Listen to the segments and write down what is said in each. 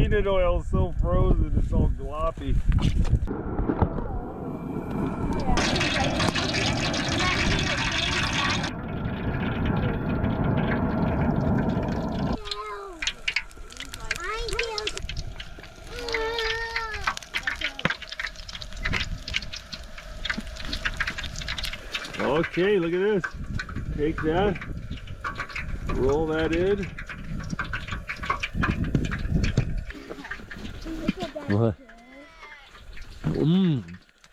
peanut oil is so frozen, it's all gloppy. Okay, look at this. Take that, roll that in. What?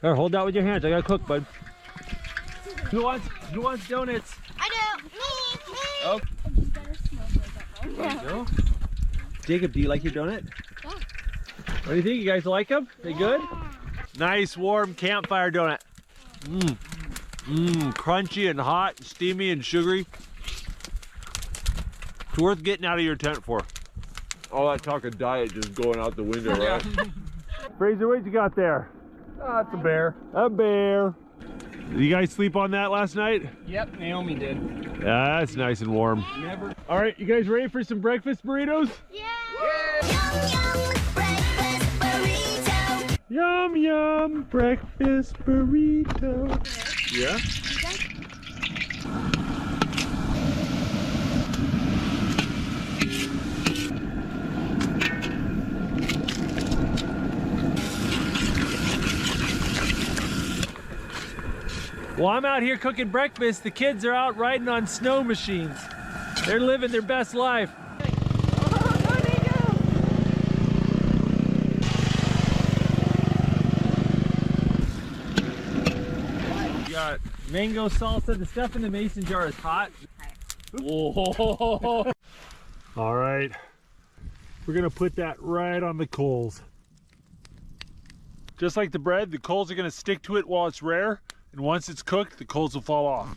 Here, hold that with your hands. I gotta cook, bud. Who wants donuts? I do. Me. Oh. There you go. Jacob, do you like your donut? Yeah. What do you think? You guys like them? They good? Nice warm campfire donut. Crunchy and hot, and steamy and sugary. It's worth getting out of your tent for. All that talk of diet just going out the window, right? Fraser, what you got there? Oh, it's a bear. A bear. Did you guys sleep on that last night? Yep, Naomi did. Yeah, that's nice and warm. Never. All right, you guys ready for some breakfast burritos? Yeah. Yum, yum, breakfast burrito. Yeah? Well, I'm out here cooking breakfast. The kids are out riding on snow machines. They're living their best life. We got mango salsa. The stuff in the mason jar is hot. Whoa. All right. We're gonna put that right on the coals. Just like the bread, the coals are gonna stick to it while it's rare. And once it's cooked, the coals will fall off.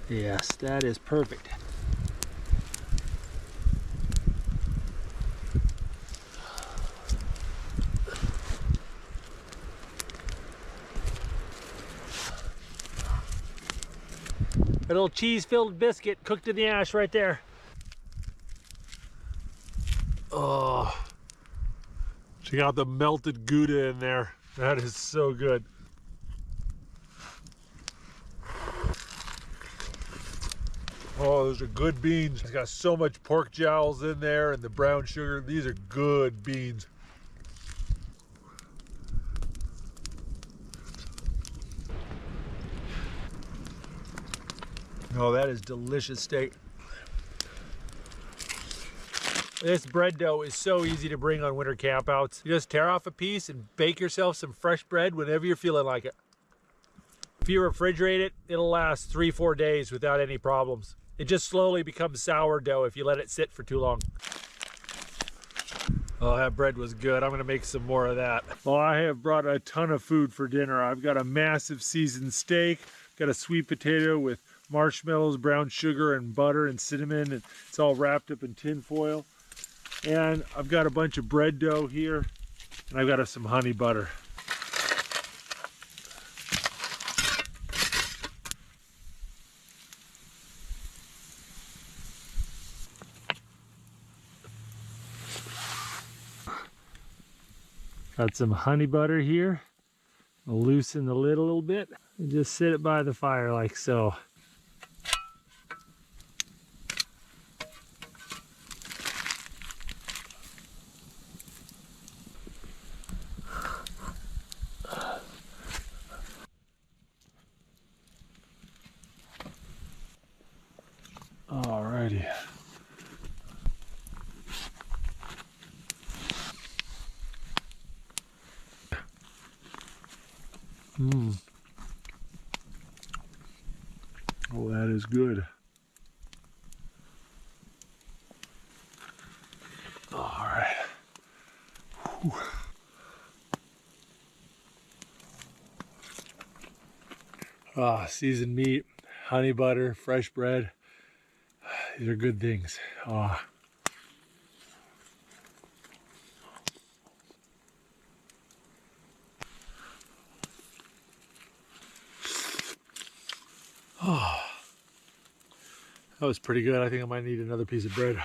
Yes, that is perfect. A little cheese-filled biscuit cooked in the ash right there. Oh, check out the melted Gouda in there. That is so good. Oh, those are good beans. It's got so much pork jowls in there and the brown sugar. These are good beans. Oh, that is delicious steak. This bread dough is so easy to bring on winter campouts. You just tear off a piece and bake yourself some fresh bread whenever you're feeling like it. If you refrigerate it, it'll last 3-4 days without any problems. It just slowly becomes sourdough if you let it sit for too long. Oh, that bread was good. I'm gonna make some more of that. Well, I have brought a ton of food for dinner. I've got a massive seasoned steak, got a sweet potato with marshmallows, brown sugar, and butter and cinnamon, and it's all wrapped up in tin foil. And I've got a bunch of bread dough here, and I've got some honey butter. Got some honey butter here. I'll loosen the lid a little bit and just sit it by the fire like so. Alrighty. Oh, that is good. All right. Whew. Ah, seasoned meat, honey butter, fresh bread. These are good things. Ah. Oh, that was pretty good. I think I might need another piece of bread.